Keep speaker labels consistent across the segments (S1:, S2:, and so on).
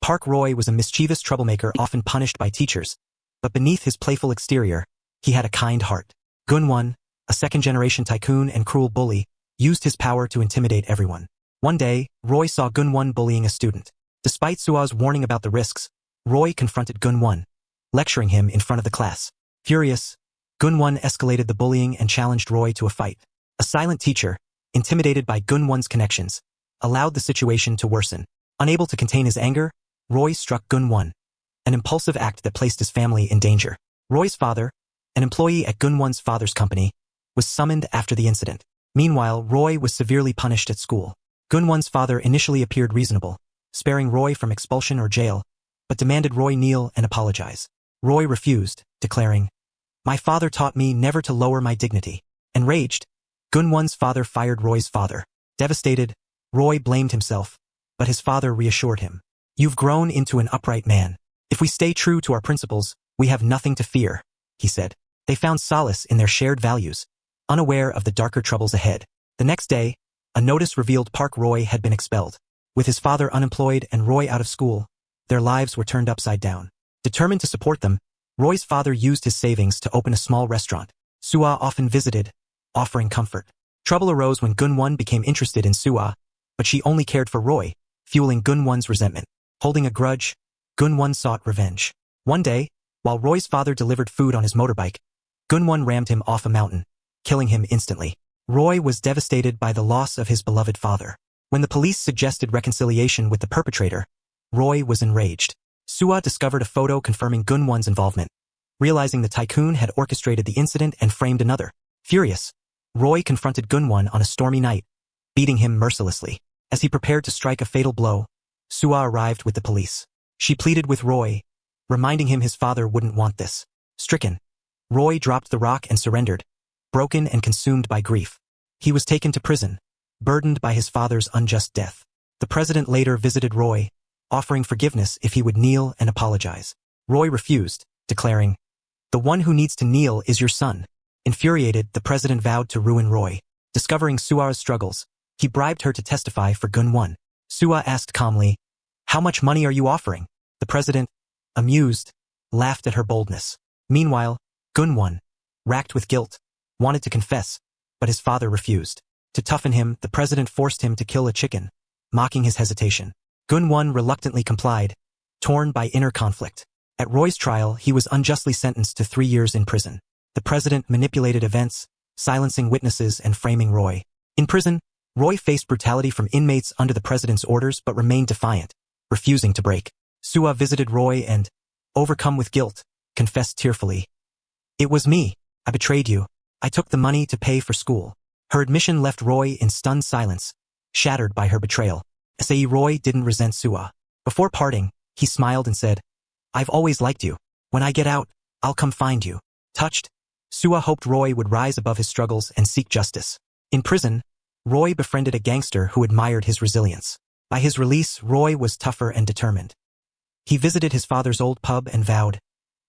S1: Park Roy was a mischievous troublemaker often punished by teachers, but beneath his playful exterior, he had a kind heart. Gun-won, a second-generation tycoon and cruel bully, used his power to intimidate everyone. One day, Roy saw Gun-won bullying a student. Despite Sua's warning about the risks, Roy confronted Gun-won, lecturing him in front of the class. Furious, Gun-won escalated the bullying and challenged Roy to a fight. A silent teacher, intimidated by Gun-won's connections, allowed the situation to worsen. Unable to contain his anger, Roy struck Gun-won, an impulsive act that placed his family in danger. Roy's father, an employee at Gun-won's father's company, was summoned after the incident. Meanwhile, Roy was severely punished at school. Gun-won's father initially appeared reasonable, sparing Roy from expulsion or jail, but demanded Roy kneel and apologize. Roy refused, declaring, "My father taught me never to lower my dignity." Enraged, Gun-won's father fired Roy's father. Devastated, Roy blamed himself, but his father reassured him. "You've grown into an upright man. If we stay true to our principles, we have nothing to fear," he said. They found solace in their shared values, unaware of the darker troubles ahead. The next day, a notice revealed Park Roy had been expelled. With his father unemployed and Roy out of school, their lives were turned upside down. Determined to support them, Roy's father used his savings to open a small restaurant. Sua often visited, offering comfort. Trouble arose when Gun-won became interested in Sua, but she only cared for Roy, fueling Gun-won's resentment. Holding a grudge, Gun-won sought revenge. One day, while Roy's father delivered food on his motorbike, Gun-won rammed him off a mountain, killing him instantly. Roy was devastated by the loss of his beloved father. When the police suggested reconciliation with the perpetrator, Roy was enraged. Sua discovered a photo confirming Gun-won's involvement. Realizing the tycoon had orchestrated the incident and framed another. Furious, Roy confronted Gun-won on a stormy night, beating him mercilessly. As he prepared to strike a fatal blow, Sua arrived with the police. She pleaded with Roy, reminding him his father wouldn't want this. Stricken, Roy dropped the rock and surrendered, broken and consumed by grief. He was taken to prison, burdened by his father's unjust death. The president later visited Roy, offering forgiveness if he would kneel and apologize. Roy refused, declaring, "The one who needs to kneel is your son." Infuriated, the president vowed to ruin Roy. Discovering Sua's struggles, he bribed her to testify for Gun-won. Sua asked calmly, "How much money are you offering?" The president, amused, laughed at her boldness. Meanwhile, Gun-won, racked with guilt, wanted to confess, but his father refused. To toughen him, the president forced him to kill a chicken, mocking his hesitation. Gun-won reluctantly complied, torn by inner conflict. At Roy's trial, he was unjustly sentenced to 3 years in prison. The president manipulated events, silencing witnesses and framing Roy. In prison, Roy faced brutality from inmates under the president's orders but remained defiant, refusing to break. Sua visited Roy and, overcome with guilt, confessed tearfully, "It was me. I betrayed you. I took the money to pay for school." Her admission left Roy in stunned silence, shattered by her betrayal. Roy didn't resent Sua. Before parting, he smiled and said, "I've always liked you. When I get out, I'll come find you." Touched, Sua hoped Roy would rise above his struggles and seek justice. In prison, Roy befriended a gangster who admired his resilience. By his release, Roy was tougher and determined. He visited his father's old pub and vowed,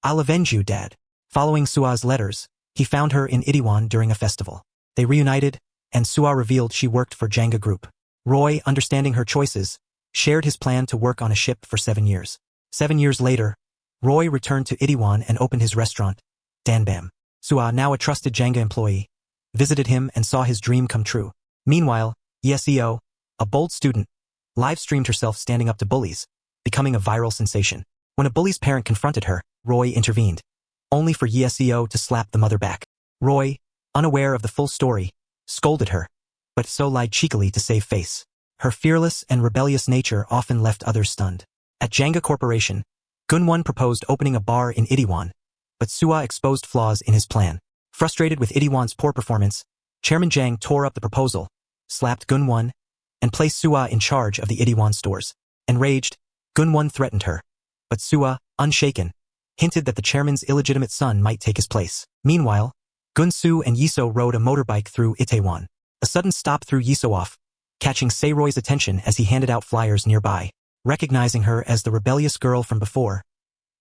S1: "I'll avenge you, Dad." Following Sua's letters, he found her in Itaewon during a festival. They reunited, and Sua revealed she worked for Jenga Group. Roy, understanding her choices, shared his plan to work on a ship for 7 years. 7 years later, Roy returned to Itaewon and opened his restaurant, Danbam. Sua, now a trusted Jenga employee, visited him and saw his dream come true. Meanwhile, Yeseo, a bold student, live-streamed herself standing up to bullies, becoming a viral sensation. When a bully's parent confronted her, Roy intervened, only for Yeseo to slap the mother back. Roy, unaware of the full story, scolded her, but So lied cheekily to save face. Her fearless and rebellious nature often left others stunned. At Jenga Corporation, Gun-won proposed opening a bar in Itaewon, but Sua exposed flaws in his plan. Frustrated with Itaewon's poor performance, Chairman Jang tore up the proposal, slapped Gun-won, and placed Sua in charge of the Itaewon stores. Enraged, Gun-won threatened her, but Sua, unshaken, hinted that the chairman's illegitimate son might take his place. Meanwhile, Gun-soo and Yiso rode a motorbike through Itaewon. A sudden stop threw Yiso off, catching Se-roy's attention as he handed out flyers nearby. Recognizing her as the rebellious girl from before,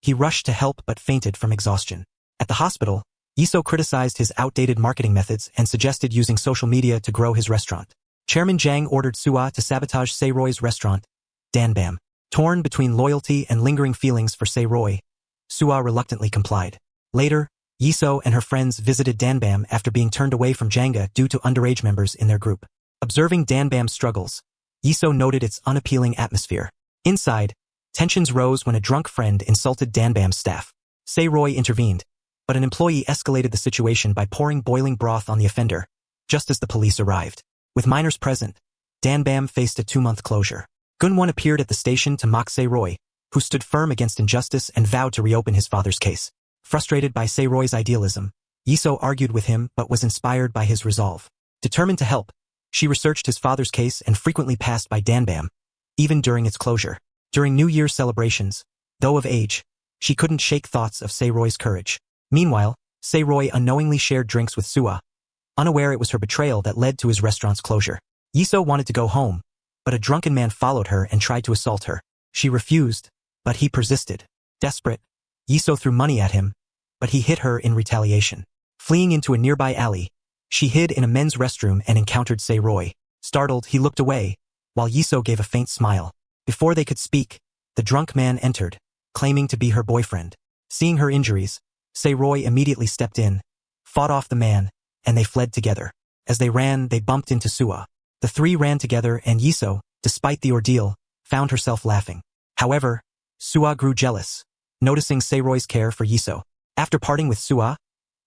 S1: he rushed to help but fainted from exhaustion. At the hospital, Yiso criticized his outdated marketing methods and suggested using social media to grow his restaurant. Chairman Jang ordered Sua to sabotage Se-roy's restaurant, Danbam. Torn between loyalty and lingering feelings for Se-Roy, Sua reluctantly complied. Later, Yiso and her friends visited Danbam after being turned away from Jenga due to underage members in their group. Observing Danbam's struggles, Yiso noted its unappealing atmosphere. Inside, tensions rose when a drunk friend insulted Danbam's staff. Se-Roy intervened, but an employee escalated the situation by pouring boiling broth on the offender, just as the police arrived. With minors present, Danbam faced a 2-month closure. Gunwon appeared at the station to mock Se-Roy, who stood firm against injustice and vowed to reopen his father's case. Frustrated by Se-Roy's idealism, Yiso argued with him but was inspired by his resolve. Determined to help, she researched his father's case and frequently passed by Danbam, even during its closure. During New Year's celebrations, though of age, she couldn't shake thoughts of Se-Roy's courage. Meanwhile, Se-Roy unknowingly shared drinks with Sua, unaware it was her betrayal that led to his restaurant's closure. Yiso wanted to go home, but a drunken man followed her and tried to assault her. She refused, but he persisted. Desperate, Yiso threw money at him, but he hit her in retaliation. Fleeing into a nearby alley, she hid in a men's restroom and encountered Se-Roy. Startled, he looked away, while Yiso gave a faint smile. Before they could speak, the drunk man entered, claiming to be her boyfriend. Seeing her injuries, Se-Roy immediately stepped in, fought off the man, and they fled together. As they ran, they bumped into Sua. The three ran together and Yiso, despite the ordeal, found herself laughing. However, Sua grew jealous, noticing Se-Roy's care for Yiso. After parting with Sua,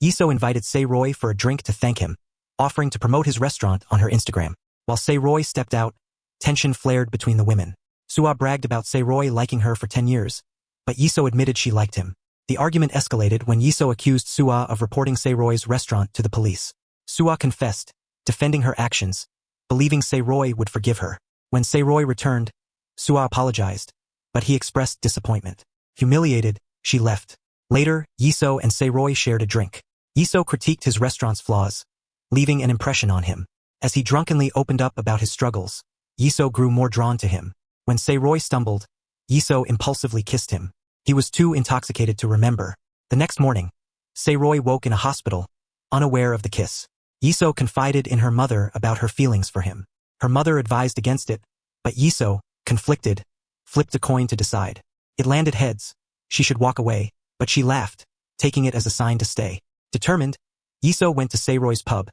S1: Yiso invited Se-Roy for a drink to thank him, offering to promote his restaurant on her Instagram. While Se-Roy stepped out, tension flared between the women. Sua bragged about Se-Roy liking her for 10 years, but Yiso admitted she liked him. The argument escalated when Yiso accused Sua of reporting Se-Roy's restaurant to the police. Sua confessed, defending her actions, believing Se-Roy would forgive her. When Se-Roy returned, Sua apologized, but he expressed disappointment. Humiliated, she left. Later, Yiso and Se-Roy shared a drink. Yiso critiqued his restaurant's flaws, leaving an impression on him. As he drunkenly opened up about his struggles, Yiso grew more drawn to him. When Se-Roy stumbled, Yiso impulsively kissed him. He was too intoxicated to remember. The next morning, Se-Roy woke in a hospital, unaware of the kiss. Yiso confided in her mother about her feelings for him. Her mother advised against it, but Yiso, conflicted, flipped a coin to decide. It landed heads. She should walk away, but she laughed, taking it as a sign to stay. Determined, Yiso went to Se-Roy's pub,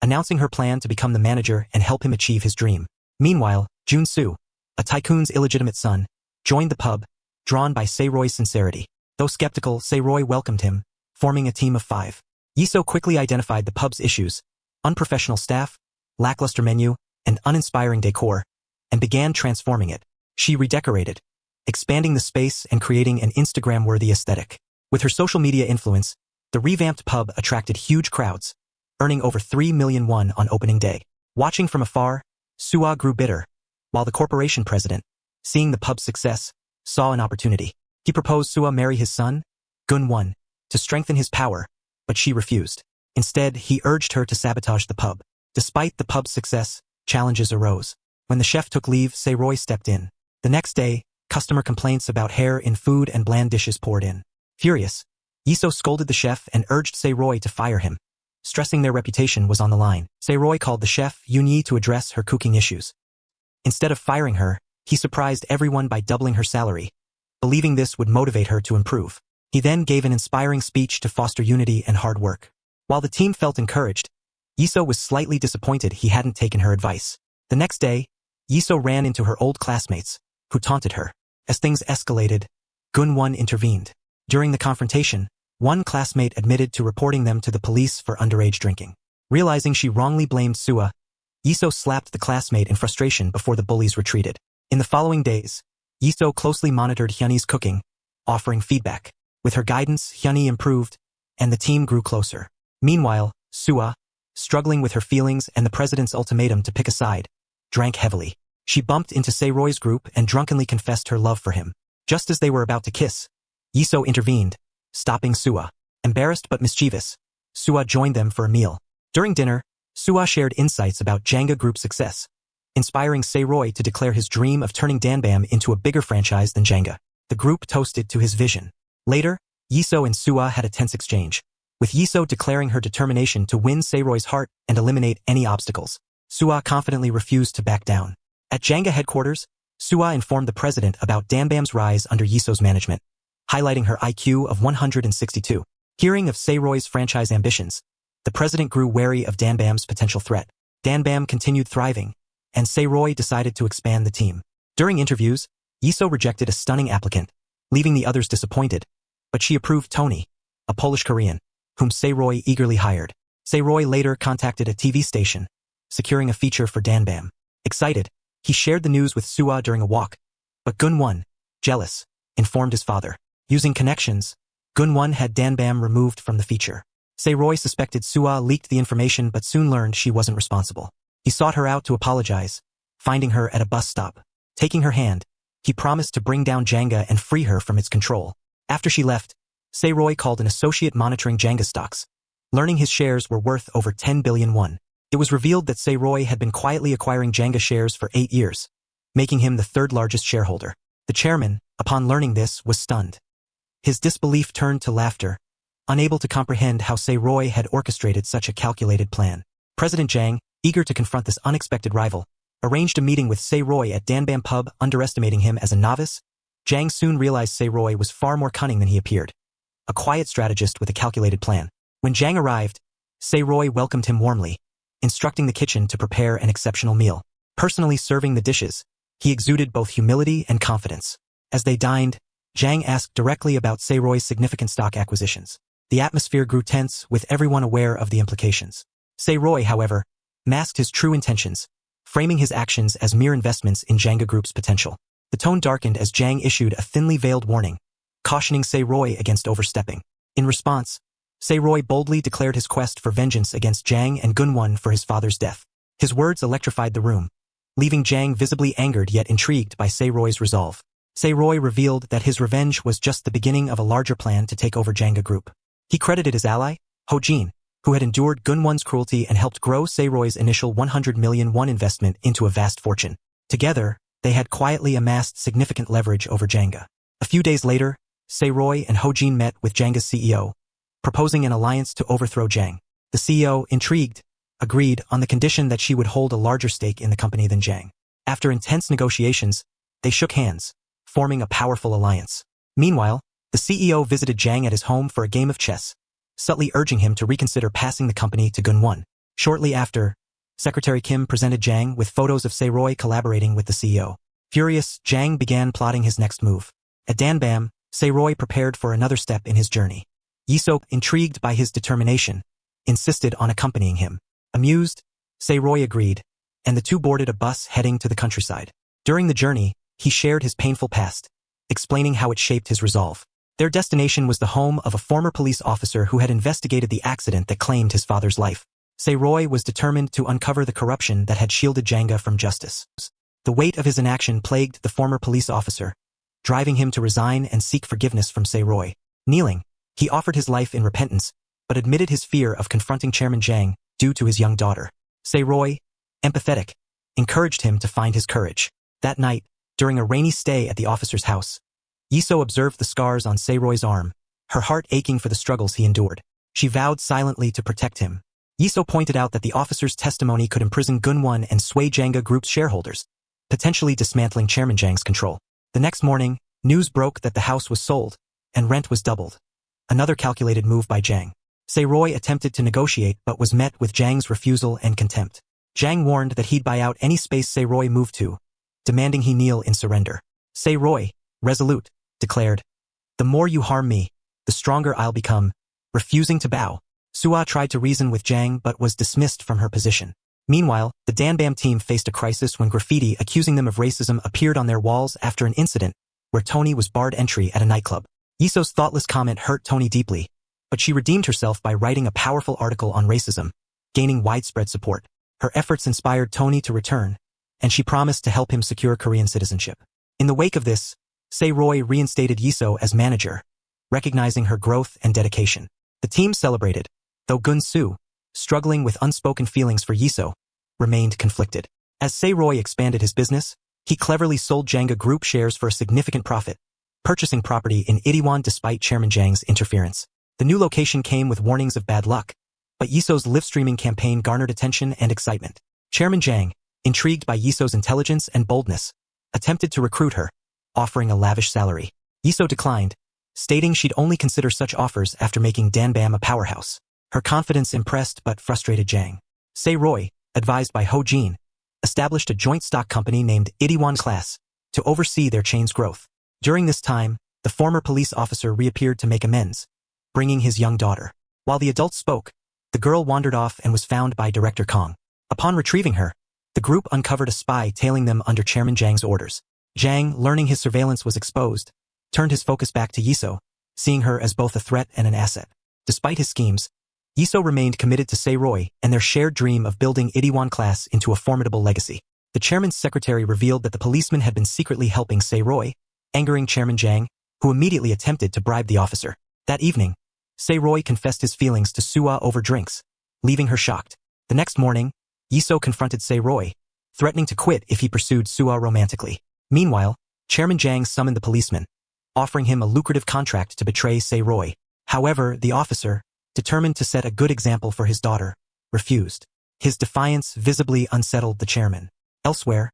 S1: announcing her plan to become the manager and help him achieve his dream. Meanwhile, Jun-soo, a Tycoon's illegitimate son, joined the pub, drawn by Se-Roy's sincerity. Though skeptical, Se-Roy welcomed him, forming a team of 5. Yiso quickly identified the pub's issues: unprofessional staff, lackluster menu, and uninspiring decor, and began transforming it. She redecorated, expanding the space and creating an Instagram-worthy aesthetic. With her social media influence, the revamped pub attracted huge crowds, earning over 3 million won on opening day. Watching from afar, Sua grew bitter, while the corporation president, seeing the pub's success, saw an opportunity. He proposed Sua marry his son, Gun-won, to strengthen his power, but she refused. Instead, he urged her to sabotage the pub. Despite the pub's success, challenges arose. When the chef took leave, Se-Roy stepped in. The next day, customer complaints about hair in food and bland dishes poured in. Furious, Yiso scolded the chef and urged Se-Roy to fire him, stressing their reputation was on the line. Se-Roy called the chef Yoon-yi to address her cooking issues. Instead of firing her, he surprised everyone by doubling her salary, believing this would motivate her to improve. He then gave an inspiring speech to foster unity and hard work. While the team felt encouraged, Yiso was slightly disappointed he hadn't taken her advice. The next day, Yiso ran into her old classmates, who taunted her. As things escalated, Gun-won intervened. During the confrontation, one classmate admitted to reporting them to the police for underage drinking. Realizing she wrongly blamed Sua, Yiso slapped the classmate in frustration before the bullies retreated. In the following days, Yiso closely monitored Hyunhee's cooking, offering feedback. With her guidance, Hyunhee improved, and the team grew closer. Meanwhile, Sua, struggling with her feelings and the president's ultimatum to pick a side, drank heavily. She bumped into Se-Roy's group and drunkenly confessed her love for him. Just as they were about to kiss, Yiso intervened, stopping Sua. Embarrassed but mischievous, Sua joined them for a meal. During dinner, Sua shared insights about Jenga Group's success, inspiring Se-Roy to declare his dream of turning Danbam into a bigger franchise than Jenga. The group toasted to his vision. Later, Yiso and Sua had a tense exchange, with Yiso declaring her determination to win Se-Roy's heart and eliminate any obstacles. Sua confidently refused to back down. At Jenga headquarters, Sua informed the president about Danbam's rise under Yiso's management, highlighting her IQ of 162. Hearing of Seiroi's franchise ambitions, the president grew wary of Danbam's potential threat. Danbam continued thriving, and Seiroi decided to expand the team. During interviews, Yiso rejected a stunning applicant, leaving the others disappointed, but she approved Tony, a Polish-Korean, whom Seiroi eagerly hired. Seiroi later contacted a TV station, securing a feature for Danbam. Excited, he shared the news with Sua during a walk, but Gunwon, jealous, informed his father. Using connections, Gunwon had Danbam removed from the feature. Seiroi suspected Sua leaked the information but soon learned she wasn't responsible. He sought her out to apologize, finding her at a bus stop. Taking her hand, he promised to bring down Jenga and free her from its control. After she left, Seiroi called an associate monitoring Jenga stocks, learning his shares were worth over 10 billion won. It was revealed that Seiroi had been quietly acquiring Jenga shares for 8 years, making him the third largest shareholder. The chairman, upon learning this, was stunned. His disbelief turned to laughter, unable to comprehend how Seiroi had orchestrated such a calculated plan. President Jang, eager to confront this unexpected rival, arranged a meeting with Seiroi at Danbam Pub. Underestimating him as a novice, Jang soon realized Seiroi was far more cunning than he appeared, a quiet strategist with a calculated plan. When Jang arrived, Seiroi welcomed him warmly, instructing the kitchen to prepare an exceptional meal. Personally serving the dishes, he exuded both humility and confidence. As they dined, Jang asked directly about Seiroi's significant stock acquisitions. The atmosphere grew tense, with everyone aware of the implications. Seiroi, however, masked his true intentions, framing his actions as mere investments in Jenga Group's potential. The tone darkened as Jang issued a thinly veiled warning, cautioning Seiroi against overstepping. In response, Seiroi boldly declared his quest for vengeance against Jang and Gunwon for his father's death. His words electrified the room, leaving Jang visibly angered yet intrigued by Seiroi's resolve. Seiroi revealed that his revenge was just the beginning of a larger plan to take over Jenga Group. He credited his ally, Ho-jin, who had endured Gunwon's cruelty and helped grow Seiroi's initial 100 million won investment into a vast fortune. Together, they had quietly amassed significant leverage over Jenga. A few days later, Seiroi and Ho-jin met with Jenga's CEO, proposing an alliance to overthrow Jang. The CEO, intrigued, agreed on the condition that she would hold a larger stake in the company than Jang. After intense negotiations, they shook hands, forming a powerful alliance. Meanwhile, the CEO visited Jang at his home for a game of chess, subtly urging him to reconsider passing the company to Gunwon. Shortly after, Secretary Kim presented Jang with photos of Seiroi collaborating with the CEO. Furious, Jang began plotting his next move. At Danbam, Seiroi prepared for another step in his journey. Yiso, intrigued by his determination, insisted on accompanying him. Amused, Seiroi agreed, and the two boarded a bus heading to the countryside. During the journey, he shared his painful past, explaining how it shaped his resolve. Their destination was the home of a former police officer who had investigated the accident that claimed his father's life. Seiroi was determined to uncover the corruption that had shielded Jenga from justice. The weight of his inaction plagued the former police officer, driving him to resign and seek forgiveness from Seiroi. Kneeling, he offered his life in repentance, but admitted his fear of confronting Chairman Jang due to his young daughter. Seiroi, empathetic, encouraged him to find his courage. That night, during a rainy stay at the officer's house, Yiso observed the scars on Seiroi's arm, her heart aching for the struggles he endured. She vowed silently to protect him. Yiso pointed out that the officer's testimony could imprison Gunwon and sway Jenga Group's shareholders, potentially dismantling Chairman Jang's control. The next morning, news broke that the house was sold, and rent was doubled. Another calculated move by Jang. Seiroi attempted to negotiate but was met with Jang's refusal and contempt. Jang warned that he'd buy out any space Seiroi moved to, demanding he kneel in surrender. Seiroi, resolute, declared, "The more you harm me, the stronger I'll become," refusing to bow. Sua tried to reason with Jang but was dismissed from her position. Meanwhile, the Danbam team faced a crisis when graffiti accusing them of racism appeared on their walls after an incident where Tony was barred entry at a nightclub. Yiso's thoughtless comment hurt Tony deeply, but she redeemed herself by writing a powerful article on racism, gaining widespread support. Her efforts inspired Tony to return, and she promised to help him secure Korean citizenship. In the wake of this, Seiroi reinstated Yiso as manager, recognizing her growth and dedication. The team celebrated, though Gun-soo, struggling with unspoken feelings for Yiso, remained conflicted. As Seiroi expanded his business, he cleverly sold Jenga Group shares for a significant profit, purchasing property in Itaewon despite Chairman Jang's interference. The new location came with warnings of bad luck, but Yiso's live streaming campaign garnered attention and excitement. Chairman Jang, intrigued by Yiso's intelligence and boldness, attempted to recruit her, offering a lavish salary. Yiso declined, stating she'd only consider such offers after making Danbam a powerhouse. Her confidence impressed but frustrated Jang. Se-roy, advised by Ho Jin, established a joint stock company named Itaewon Class to oversee their chain's growth. During this time, the former police officer reappeared to make amends, bringing his young daughter. While the adults spoke, the girl wandered off and was found by Director Kong. Upon retrieving her, the group uncovered a spy tailing them under Chairman Jang's orders. Jang, learning his surveillance was exposed, turned his focus back to Yiso, seeing her as both a threat and an asset. Despite his schemes, Yiso remained committed to Se-roy and their shared dream of building Itaewon Class into a formidable legacy. The chairman's secretary revealed that the policeman had been secretly helping Se-roy, angering Chairman Jang, who immediately attempted to bribe the officer. That evening, Se-roy confessed his feelings to Suwa over drinks, leaving her shocked. The next morning, Yiso confronted Se-roy, threatening to quit if he pursued Suwa romantically. Meanwhile, Chairman Jang summoned the policeman, offering him a lucrative contract to betray Se-roy. However, the officer, determined to set a good example for his daughter, refused. His defiance visibly unsettled the chairman. Elsewhere,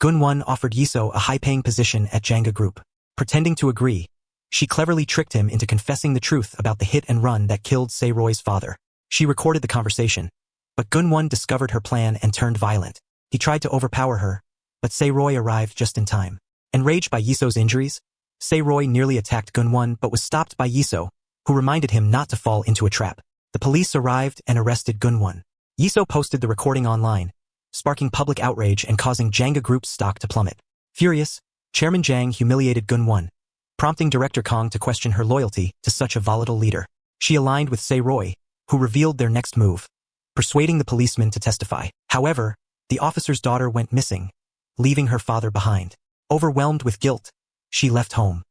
S1: Gun-won offered Yiso a high-paying position at Janga Group. Pretending to agree, she cleverly tricked him into confessing the truth about the hit and run that killed Se-roy's father. She recorded the conversation, but Gun-won discovered her plan and turned violent. He tried to overpower her, but Se-roy arrived just in time. Enraged by Yiso's injuries, Se-roy nearly attacked Gun-won but was stopped by Yiso, who reminded him not to fall into a trap. The police arrived and arrested Gun-won. Yiso posted the recording online, sparking public outrage and causing Janga Group's stock to plummet. Furious, Chairman Jang humiliated Gun-won, prompting Director Kong to question her loyalty to such a volatile leader. She aligned with Se-roy, who revealed their next move, persuading the policeman to testify. However, the officer's daughter went missing, leaving her father behind. Overwhelmed with guilt, she left home.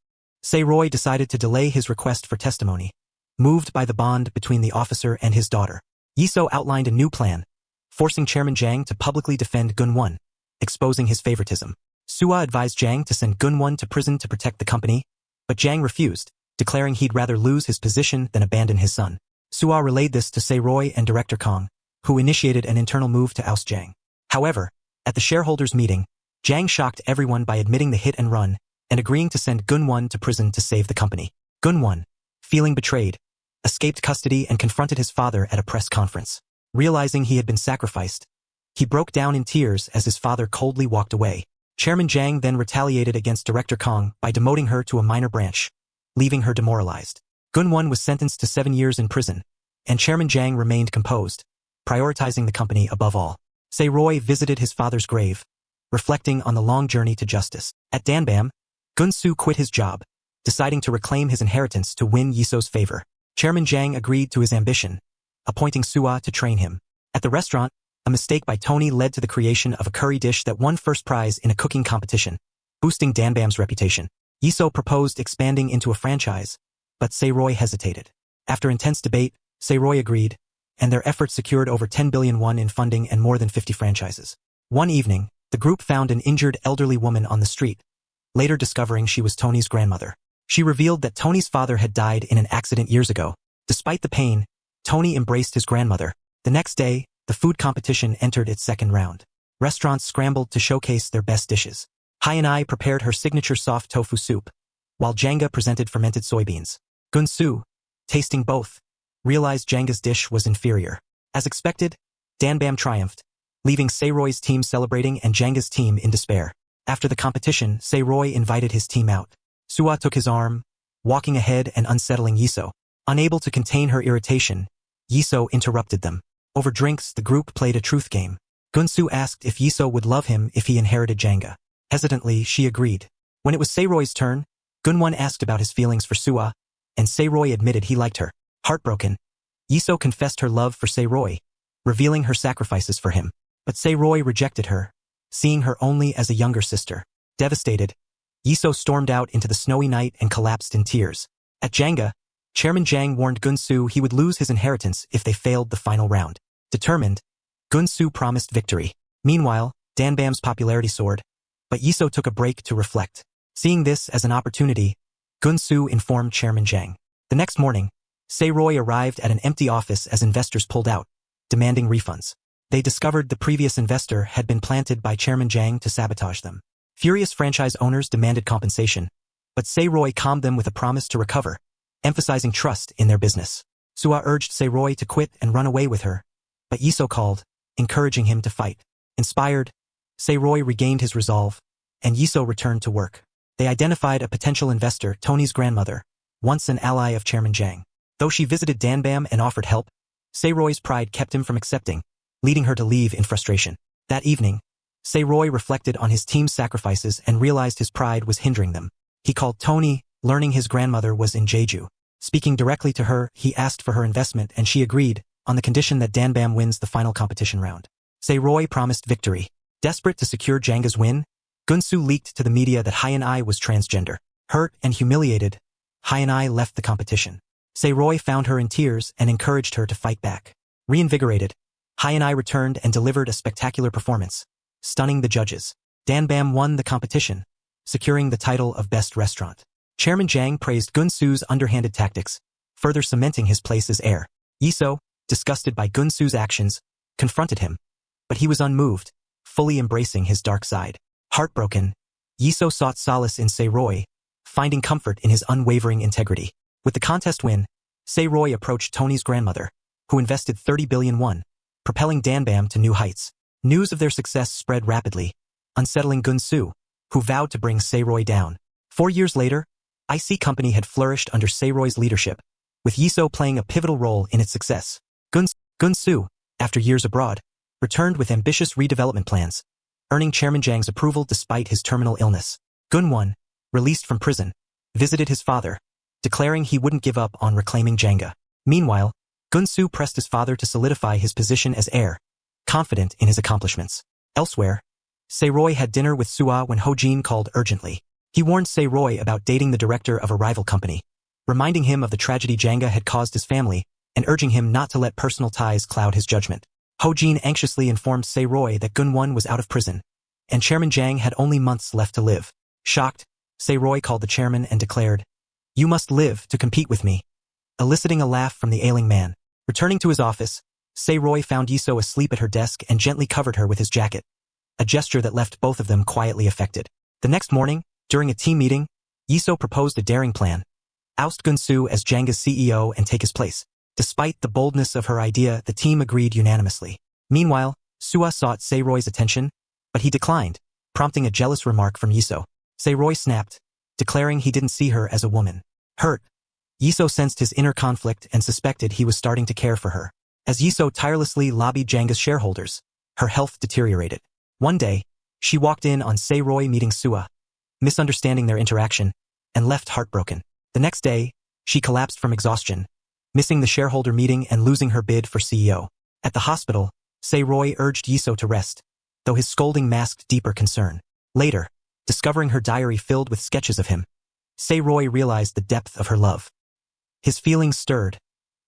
S1: Se-roy decided to delay his request for testimony, moved by the bond between the officer and his daughter. Yiso outlined a new plan, forcing Chairman Jang to publicly defend Gun-won, exposing his favoritism. Suwa advised Jang to send Gun-won to prison to protect the company, but Jang refused, declaring he'd rather lose his position than abandon his son. Suwa relayed this to Se-roy and Director Kong, who initiated an internal move to oust Jang. However, at the shareholders' meeting, Jang shocked everyone by admitting the hit and run and agreeing to send Gun-won to prison to save the company. Gun-won, feeling betrayed, escaped custody and confronted his father at a press conference. Realizing he had been sacrificed, he broke down in tears as his father coldly walked away. Chairman Jang then retaliated against Director Kong by demoting her to a minor branch, leaving her demoralized. Gun-won was sentenced to 7 years in prison, and Chairman Jang remained composed, prioritizing the company above all. Se-roy visited his father's grave, reflecting on the long journey to justice. At Danbam, Gun-soo quit his job, deciding to reclaim his inheritance to win Yiso's favor. Chairman Jang agreed to his ambition, appointing Suwa to train him. At the restaurant, a mistake by Tony led to the creation of a curry dish that won first prize in a cooking competition, boosting Danbam's reputation. Yiso proposed expanding into a franchise, but Se-roy hesitated. After intense debate, Se-roy agreed, and their efforts secured over 10 billion won in funding and more than 50 franchises. One evening, the group found an injured elderly woman on the street, later discovering she was Tony's grandmother. She revealed that Tony's father had died in an accident years ago. Despite the pain, Tony embraced his grandmother. The next day, the food competition entered its second round. Restaurants scrambled to showcase their best dishes. Hyunai prepared her signature soft tofu soup, while Janga presented fermented soybeans. Gun-soo, tasting both, realized Janga's dish was inferior. As expected, Danbam triumphed, leaving Se-roy's team celebrating and Janga's team in despair. After the competition, Se-roy invited his team out. Suwa took his arm, walking ahead and unsettling Yiso. Unable to contain her irritation, Yiso interrupted them. Over drinks, the group played a truth game. Gun-soo asked if Yiso would love him if he inherited Janga. Hesitantly, she agreed. When it was Se-roy's turn, Gun-won asked about his feelings for Suwa, and Se-roy admitted he liked her. Heartbroken, Yiso confessed her love for Se-roy, revealing her sacrifices for him. But Se-roy rejected her, seeing her only as a younger sister. Devastated, Yiso stormed out into the snowy night and collapsed in tears. At Janga, Chairman Jang warned Gun-soo he would lose his inheritance if they failed the final round. Determined, Gun-soo promised victory. Meanwhile, Danbam's popularity soared, but Yiso took a break to reflect. Seeing this as an opportunity, Gun-soo informed Chairman Jang. The next morning, Se-roy arrived at an empty office as investors pulled out, demanding refunds. They discovered the previous investor had been planted by Chairman Jang to sabotage them. Furious franchise owners demanded compensation, but Sei-Roy calmed them with a promise to recover, emphasizing trust in their business. Sua urged Sei-Roy to quit and run away with her, but Yiso called, encouraging him to fight. Inspired, Sei-Roy regained his resolve, and Yiso returned to work. They identified a potential investor, Tony's grandmother, once an ally of Chairman Zhang. Though she visited Danbam and offered help, Sei-Roy's pride kept him from accepting, leading her to leave in frustration. That evening, Sei-Roy reflected on his team's sacrifices and realized his pride was hindering them. He called Tony, learning his grandmother was in Jeju. Speaking directly to her, he asked for her investment and she agreed, on the condition that Danbam wins the final competition round. Sei-Roy promised victory. Desperate to secure Janga's win, Gunsu leaked to the media that Hyan-I was transgender. Hurt and humiliated, Hyan-I left the competition. Sei-Roy found her in tears and encouraged her to fight back. Reinvigorated, Hyan-I returned and delivered a spectacular performance, stunning the judges. Danbam won the competition, securing the title of Best Restaurant. Chairman Zhang praised Gunsu's underhanded tactics, further cementing his place as heir. Yiso, disgusted by Gunsu's actions, confronted him, but he was unmoved, fully embracing his dark side. Heartbroken, Yiso sought solace in Sei-Roy, finding comfort in his unwavering integrity. With the contest win, Sei-Roy approached Tony's grandmother, who invested 30 billion won, propelling Danbam to new heights. News of their success spread rapidly, unsettling Gunsu, who vowed to bring Sei-Roy down. 4 years later, IC Company had flourished under Sei-Roy's leadership, with Yiso playing a pivotal role in its success. Gunsu, after years abroad, returned with ambitious redevelopment plans, earning Chairman Zhang's approval despite his terminal illness. Gunwon, released from prison, visited his father, declaring he wouldn't give up on reclaiming Janga. Meanwhile, Gunsu pressed his father to solidify his position as heir, confident in his accomplishments. Elsewhere, Sei-Roy had dinner with Sua when Ho-jin called urgently. He warned Sei-Roy about dating the director of a rival company, reminding him of the tragedy Janga had caused his family and urging him not to let personal ties cloud his judgment. Ho-jin anxiously informed Sei-Roy that Gunwon was out of prison, and Chairman Zhang had only months left to live. Shocked, Sei-Roy called the chairman and declared, "You must live to compete with me," eliciting a laugh from the ailing man. Returning to his office, Sei-Roy found Yiso asleep at her desk and gently covered her with his jacket, a gesture that left both of them quietly affected. The next morning, during a team meeting, Yiso proposed a daring plan: oust Gunsu as Janga's CEO and take his place. Despite the boldness of her idea, the team agreed unanimously. Meanwhile, Sua sought Sei-Roy's attention, but he declined, prompting a jealous remark from Yiso. Sei-Roy snapped, declaring he didn't see her as a woman. Hurt, Yiso sensed his inner conflict and suspected he was starting to care for her. As Yiso tirelessly lobbied Janga's shareholders, her health deteriorated. One day, she walked in on Sei-Roy meeting Sua, misunderstanding their interaction, and left heartbroken. The next day, she collapsed from exhaustion, missing the shareholder meeting and losing her bid for CEO. At the hospital, Sei-Roy urged Yiso to rest, though his scolding masked deeper concern. Later, discovering her diary filled with sketches of him, Sei-Roy realized the depth of her love. His feelings stirred.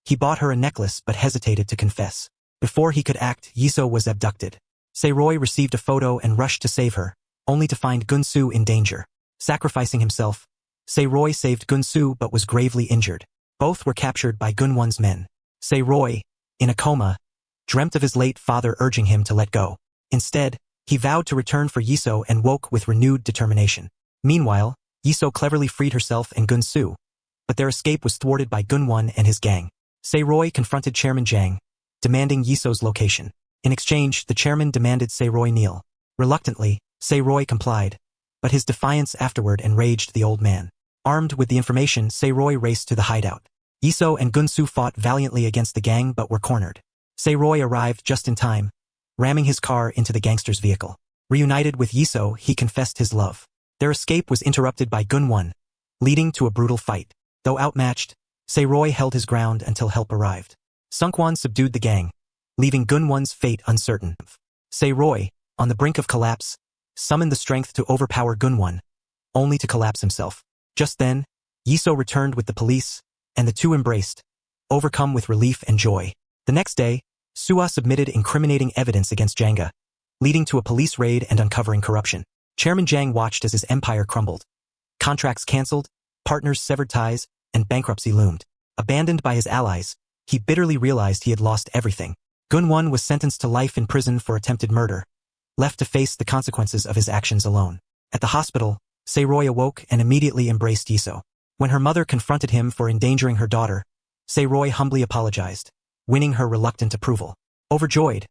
S1: He bought her a necklace but hesitated to confess. Before he could act, Yiso was abducted. Sei-Roy received a photo and rushed to save her, only to find Gunsu in danger. Sacrificing himself, Sei-Roy saved Gunsu but was gravely injured. Both were captured by Gunwon's men. Sei-Roy, in a coma, dreamt of his late father urging him to let go. Instead, he vowed to return for Yiso and woke with renewed determination. Meanwhile, Yiso cleverly freed herself and Gunsu, but their escape was thwarted by Gunwon and his gang. Sei-Roy confronted Chairman Zhang, demanding Yiso's location. In exchange, the chairman demanded Sei-Roy kneel. Reluctantly, Sei-Roy complied, but his defiance afterward enraged the old man. Armed with the information, Sei-Roy raced to the hideout. Yiso and Gunsu fought valiantly against the gang but were cornered. Sei-Roy arrived just in time, ramming his car into the gangster's vehicle. Reunited with Yiso, he confessed his love. Their escape was interrupted by Gunwon, leading to a brutal fight. Though outmatched, Sei-Roy held his ground until help arrived. Sungkwon subdued the gang, leaving Gunwon's fate uncertain. Sei-Roy, on the brink of collapse, summoned the strength to overpower Gunwon, only to collapse himself. Just then, Yiso returned with the police, and the two embraced, overcome with relief and joy. The next day, Sua submitted incriminating evidence against Janga, leading to a police raid and uncovering corruption. Chairman Zhang watched as his empire crumbled. Contracts cancelled, partners severed ties, and bankruptcy loomed. Abandoned by his allies, he bitterly realized he had lost everything. Gunwon was sentenced to life in prison for attempted murder, left to face the consequences of his actions alone. At the hospital, Sae-Roy awoke and immediately embraced Yiso. When her mother confronted him for endangering her daughter, Sae-Roy humbly apologized, winning her reluctant approval. Overjoyed,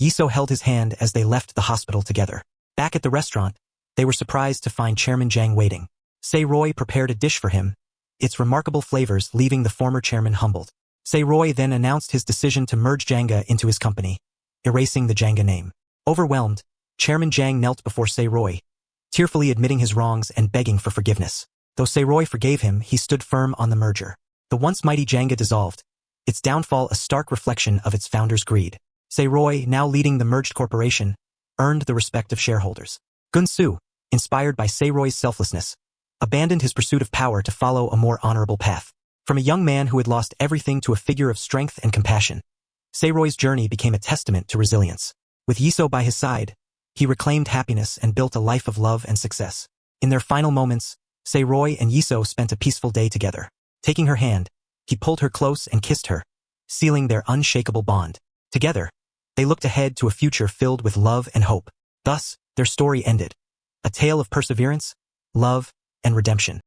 S1: Yiso held his hand as they left the hospital together. Back at the restaurant, they were surprised to find Chairman Jang waiting. Sae-Roy prepared a dish for him, its remarkable flavors leaving the former chairman humbled. Sae-Roy then announced his decision to merge Janga into his company, erasing the Janga name. Overwhelmed, Chairman Jang knelt before Sae-Roy, tearfully admitting his wrongs and begging for forgiveness. Though Sae-Roy forgave him, he stood firm on the merger. The once mighty Janga dissolved, its downfall a stark reflection of its founder's greed. Sae-Roy, now leading the merged corporation, earned the respect of shareholders. Gun-Soo, inspired by Sae-Roy's selflessness, abandoned his pursuit of power to follow a more honorable path. From a young man who had lost everything to a figure of strength and compassion, Sae-Roy's journey became a testament to resilience. With Yiso by his side, he reclaimed happiness and built a life of love and success. In their final moments, Sae-Roy and Yiso spent a peaceful day together. Taking her hand, he pulled her close and kissed her, sealing their unshakable bond. Together, they looked ahead to a future filled with love and hope. Thus, their story ended. A tale of perseverance, love, and redemption.